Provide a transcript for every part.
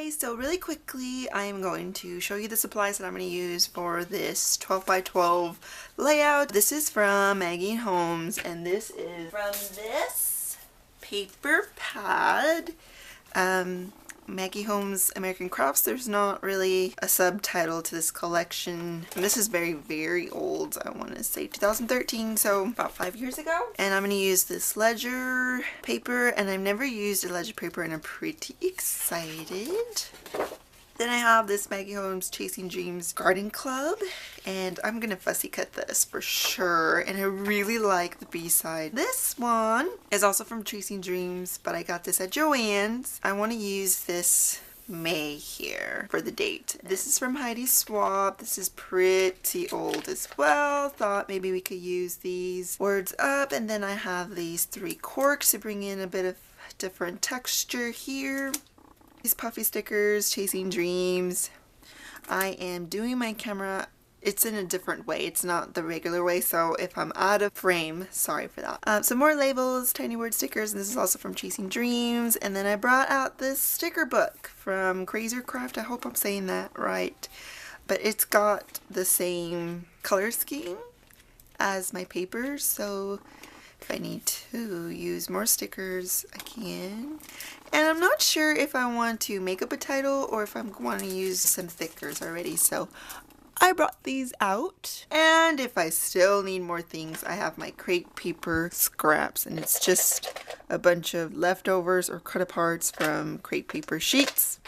guys, so really quickly I am going to show you the supplies that I'm going to use for this 12 by 12 layout. This is from Maggie Holmes and this is from this paper pad. Maggie Holmes American Crafts. There's not really a subtitle to this collection. And this is very old. I want to say 2013, so about 5 years ago. And I'm going to use this ledger paper, and I've never used a ledger paper and I'm pretty excited. Then I have this Maggie Holmes Chasing Dreams Garden Club, and I'm gonna fussy cut this for sure, and I really like the B-side. This one is also from Chasing Dreams, but I got this at Joann's. I want to use this May here for the date. This is from Heidi Swapp. This is pretty old as well. Thought maybe we could use these words up, and then I have these 3 corks to bring in a bit of different texture here. These puffy stickers, Chasing Dreams. I am doing my camera, it's in a different way. It's not the regular way, so if I'm out of frame, sorry for that. Some more labels, tiny word stickers, and this is also from Chasing Dreams. And then I brought out this sticker book from Crazier Craft. I hope I'm saying that right. But it's got the same color scheme as my papers, so if I need to use more stickers, I can. And I'm not sure if I want to make up a title or if I want to use some stickers already, so I brought these out. And if I still need more things, I have my crepe paper scraps, and it's just a bunch of leftovers or cut aparts from crepe paper sheets.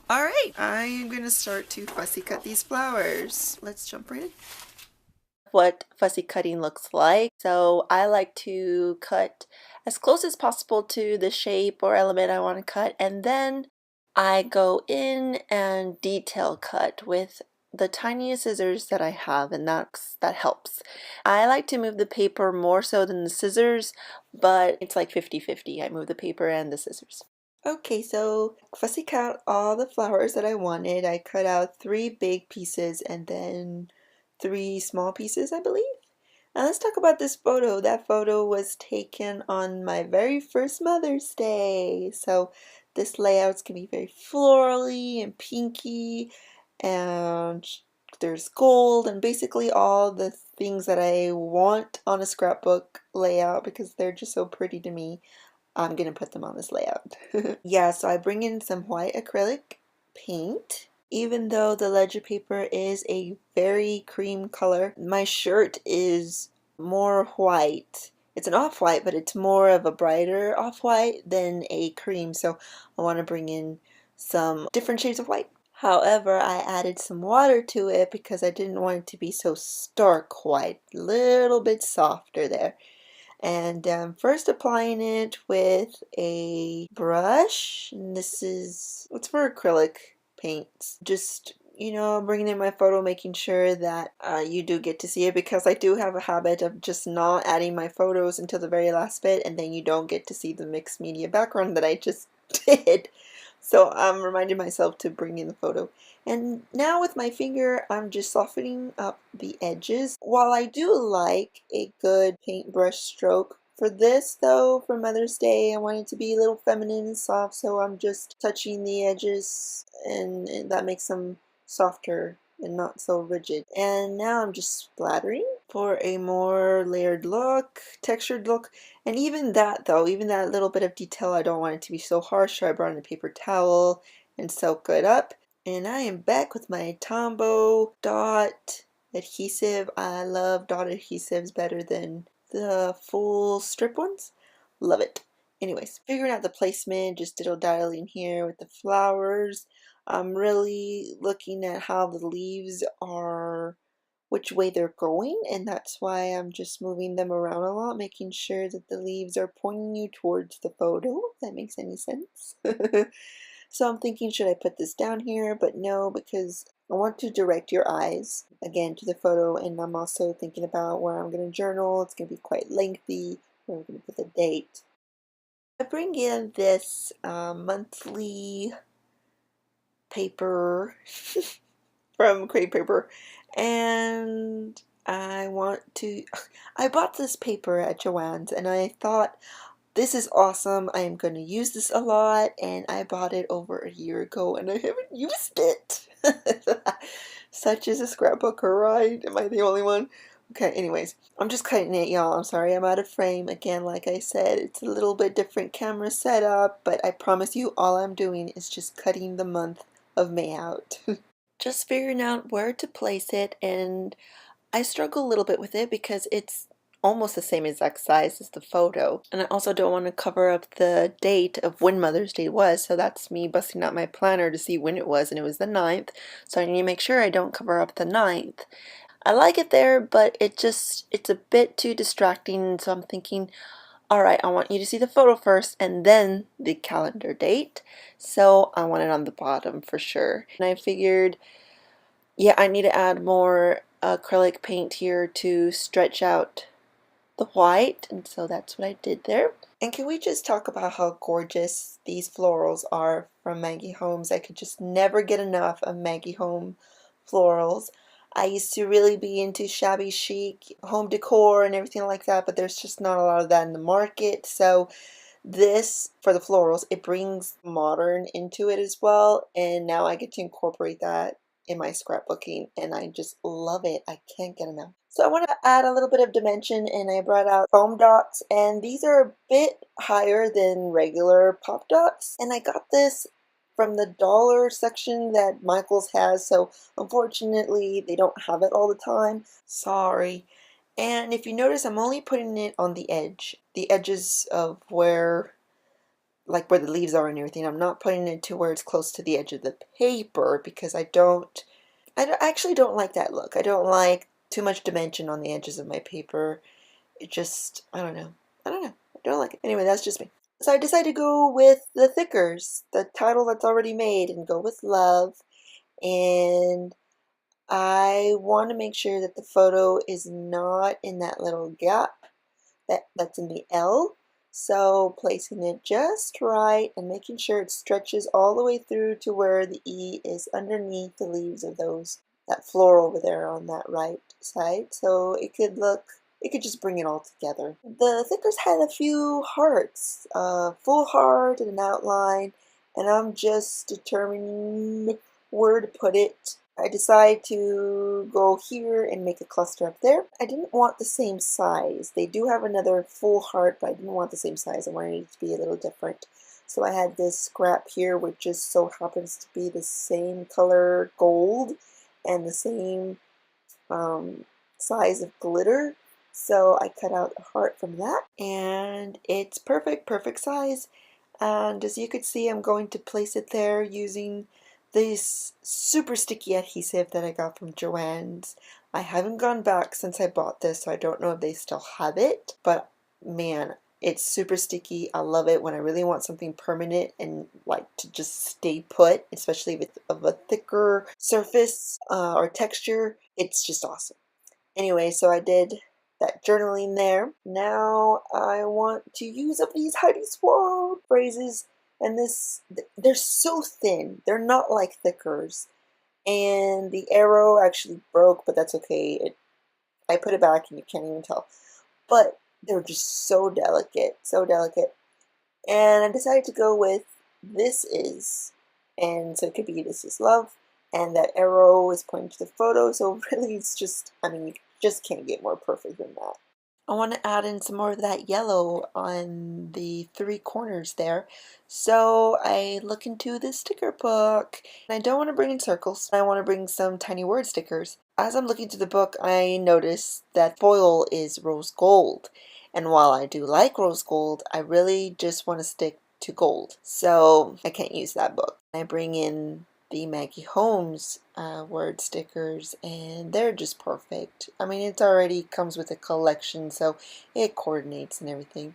Alright, I'm going to start to fussy cut these flowers. Let's jump right in. What fussy cutting looks like. So I like to cut as close as possible to the shape or element I want to cut, and then I go in and detail cut with the tiniest scissors that I have, and that helps. I like to move the paper more so than the scissors, but it's like 50-50. I move the paper and the scissors. Okay, so fussy cut all the flowers that I wanted. I cut out 3 big pieces and then 3 small pieces, I believe. Now let's talk about this photo. That photo was taken on my very first Mother's Day. So this layout's gonna be very florally and pinky, and there's gold and basically all the things that I want on a scrapbook layout because they're just so pretty to me. I'm gonna put them on this layout. Yeah, so I bring in some white acrylic paint. Even though the ledger paper is a very cream color, my shirt is more white. It's an off-white, but it's more of a brighter off-white than a cream, so I want to bring in some different shades of white. However, I added some water to it because I didn't want it to be so stark white, a little bit softer there. And first applying it with a brush, and this is, it's for acrylic paints. Just, you know, bringing in my photo, making sure that you do get to see it, because I do have a habit of just not adding my photos until the very last bit, and then you don't get to see the mixed media background that I just did. So I'm reminding myself to bring in the photo. And now with my finger, I'm just softening up the edges. While I do like a good paintbrush stroke, for this though, for Mother's Day, I want it to be a little feminine and soft, so I'm just touching the edges, and that makes them softer and not so rigid. And now I'm just splattering for a more layered look, textured look. And even that though, even that little bit of detail, I don't want it to be so harsh, so I brought in a paper towel and soak it up. And I am back with my Tombow dot adhesive. I love dot adhesives better than the full strip ones. Love it. Anyways, figuring out the placement, just diddle-daddling here with the flowers. I'm really looking at how the leaves are, which way they're going, and that's why I'm just moving them around a lot, making sure that the leaves are pointing you towards the photo, if that makes any sense. So I'm thinking, should I put this down here? But no, because I want to direct your eyes again to the photo, and I'm also thinking about where I'm going to journal. It's going to be quite lengthy. Where I'm going to put the date. I bring in this monthly paper from Crepe Paper, and I bought this paper at Joann's, and I thought This is awesome. I am going to use this a lot, and I bought it over a year ago and I haven't used it. Such is a scrapbooker, right? Am I the only one? Okay, anyways, I'm just cutting it, y'all. I'm sorry I'm out of frame. Again, like I said, it's a little bit different camera setup, but I promise you all I'm doing is just cutting the month of May out. Just figuring out where to place it, and I struggle a little bit with it because it's almost the same exact size as the photo. And I also don't want to cover up the date of when Mother's Day was, so that's me busting out my planner to see when it was, and it was the 9th. So I need to make sure I don't cover up the 9th. I like it there, but it's a bit too distracting, so I'm thinking, all right, I want you to see the photo first and then the calendar date. So I want it on the bottom for sure. And I figured, yeah, I need to add more acrylic paint here to stretch out the white, and so that's what I did there. And can we just talk about how gorgeous these florals are from Maggie Holmes? I could just never get enough of Maggie Holmes florals. I used to really be into shabby chic home decor and everything like that, but there's just not a lot of that in the market. So this, for the florals, it brings modern into it as well, and now I get to incorporate that in my scrapbooking, and I just love it. I can't get enough. So I want to add a little bit of dimension, and I brought out foam dots, and these are a bit higher than regular pop dots, and I got this from the dollar section that Michael's has, so unfortunately they don't have it all the time. Sorry. And if you notice, I'm only putting it on the edge, the edges of where, like where the leaves are and everything. I'm not putting it to where it's close to the edge of the paper because I actually don't like that look. I don't like too much dimension on the edges of my paper. It just, I don't know. I don't know. I don't like it. Anyway, that's just me. So I decided to go with the thickers, the title that's already made, and go with love. And I want to make sure that the photo is not in that little gap that's in the L. So placing it just right and making sure it stretches all the way through to where the E is underneath the leaves of that floral over there on that right side. So it could just bring it all together. The thickers had a few hearts, a full heart and an outline, and I'm just determining where to put it. I decided to go here and make a cluster up there. I didn't want the same size. They do have another full heart, but I didn't want the same size. I wanted it to be a little different. So I had this scrap here, which just so happens to be the same color gold and the same size of glitter. So I cut out a heart from that, and it's perfect size. And as you could see, I'm going to place it there using this super sticky adhesive that I got from Joann's. I haven't gone back since I bought this, so I don't know if they still have it, but man, it's super sticky. I love it when I really want something permanent and like to just stay put, especially with of a thicker surface or texture. It's just awesome. Anyway, so I did that journaling there. Now I want to use up these Heidi Swan phrases, and they're so thin. They're not like thickers. And the arrow actually broke, but that's okay. I put it back and you can't even tell. But they're just so delicate, so delicate. And I decided to go with this is, and so it could be this is love, and that arrow is pointing to the photo, so really it's just, I mean, you just can't get more perfect than that. I want to add in some more of that yellow on the three corners there. So I look into the sticker book. I don't want to bring in circles. I want to bring some tiny word stickers. As I'm looking through the book, I notice that foil is rose gold. And while I do like rose gold, I really just want to stick to gold. So I can't use that book. I bring in the Maggie Holmes word stickers, and they're just perfect. I mean, it already comes with a collection, so it coordinates and everything.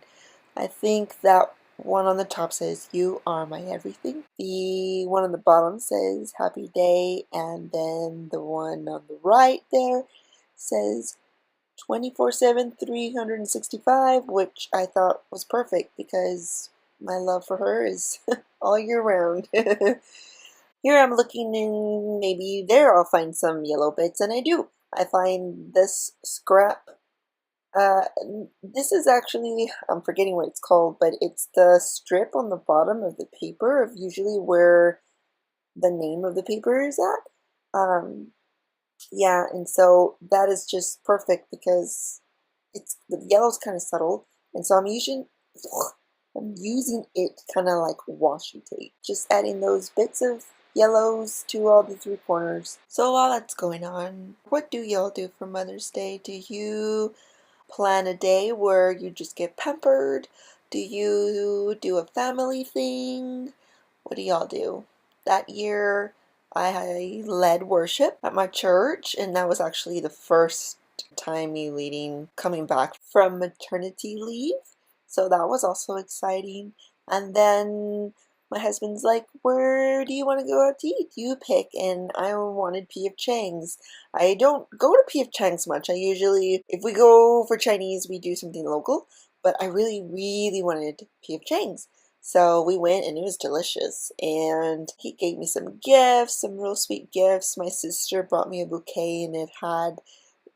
I think that one on the top says, "You are my everything." The one on the bottom says, "Happy Day," and then the one on the right there says, 24/7, 365, which I thought was perfect because my love for her is all year round. Here I'm looking in, maybe there I'll find some yellow bits, and I do. I find this scrap Uh, this is actually, I'm forgetting what it's called, but it's the strip on the bottom of the paper of usually where the name of the paper is at. Yeah, and so that is just perfect because it's the yellow's kind of subtle, and so I'm using it kind of like washi tape, just adding those bits of yellows to all the three corners. So while that's going on, what do y'all do for Mother's Day? Do you plan a day where you just get pampered? Do you do a family thing? What do y'all do? That year, I led worship at my church, and that was actually the first time me coming back from maternity leave. So that was also exciting. And then my husband's like, where do you want to go out to eat? You pick. And I wanted P.F. Chang's. I don't go to P.F. Chang's much. I usually, if we go for Chinese, we do something local. But I really, really wanted P.F. Chang's. So we went and it was delicious. And he gave me some gifts, some real sweet gifts. My sister brought me a bouquet and it had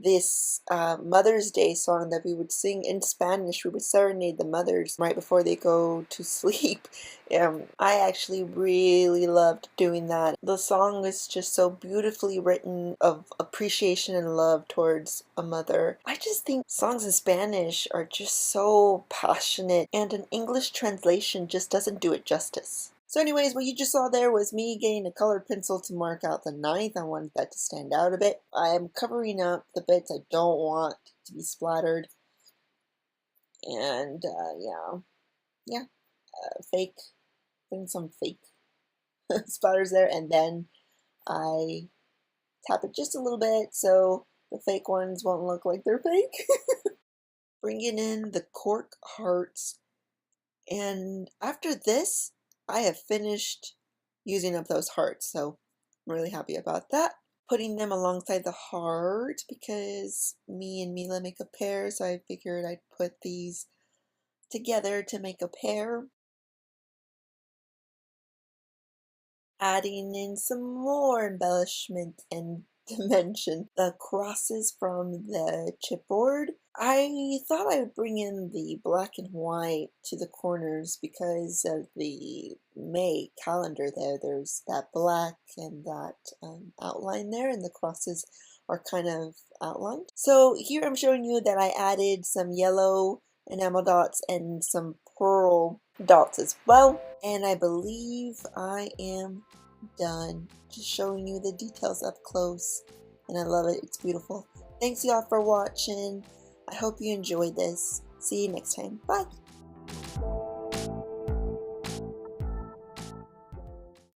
this Mother's Day song that we would sing in Spanish. We would serenade the mothers right before they go to sleep. I actually really loved doing that. The song is just so beautifully written of appreciation and love towards a mother. I just think songs in Spanish are just so passionate, and an English translation just doesn't do it justice. So anyways, what you just saw there was me getting a colored pencil to mark out the ninth. I wanted that to stand out a bit. I am covering up the bits I don't want to be splattered. And yeah, fake, putting some fake splatters there. And then I tap it just a little bit so the fake ones won't look like they're fake. Bringing in the cork hearts. And after this, I have finished using up those hearts, so I'm really happy about that. Putting them alongside the heart because me and Mila make a pair, so I figured I'd put these together to make a pair. Adding in some more embellishment and dimension. The crosses from the chipboard. I thought I would bring in the black and white to the corners because of the May calendar there. There's that black and that outline there, and the crosses are kind of outlined. So here I'm showing you that I added some yellow enamel dots and some pearl dots as well. And I believe I am done. Just showing you the details up close. And I love it. It's beautiful. Thanks y'all for watching. I hope you enjoyed this. See you next time. Bye.